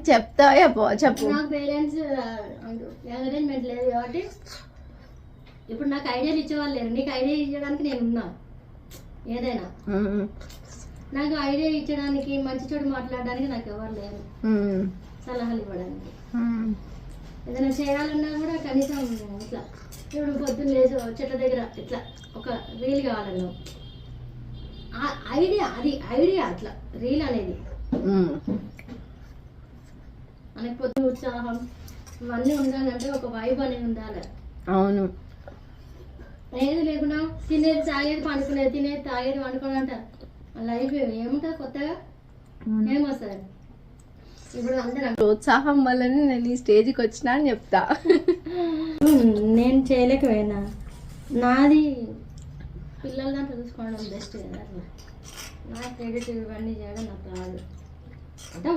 చెప్తా చెప్పు. నాకు పేరెంట్స్ ఎంకరేజ్మెంట్ లేదు కాబట్టి ఇప్పుడు నాకు ఐడియాలు ఇచ్చేవాళ్ళు లేరు. నీకు ఐడియా ఇచ్చడానికి నేను ఉన్నా. ఏదైనా నాకు ఐడియా ఇచ్చడానికి మంచి చోటు మాట్లాడడానికి నాకు ఎవరు లేరు, సలహాలు ఇవ్వడానికి. ఏదైనా చేయాలన్నా కూడా కనీసం ఇట్లా ఇప్పుడు పొద్దున్న లేచి చెట్ల దగ్గర ఇట్లా ఒక రీల్ కావాలన్నా ఐడియా, అది ఐడియా అట్లా రీల్ అనేది మనకి పొద్దున ఉత్సాహం ఇవన్నీ ఉండాలంటే ఒక వైబ్ అనేది ఉండాలి. అవును, ఏది లేకుండా తినేది తాగేది పండుకునేది, తినేది తాగేది పండుకోవడం అంట లైఫ్ ఏముంటుంది కొత్తగా ఏమొస్తుంది. ఇప్పుడు అందరూ ప్రోత్సాహం వల్లనే నేను ఈ స్టేజ్కి వచ్చినా అని చెప్తా. నేను చేయలేకపోయినా, నాది పిల్లల దాంట్లో చూసుకోవడం బెస్ట్ కదా. అట్లా నా క్రెడిట్ ఇవన్నీ చేయడం నాకు రాదు అంటే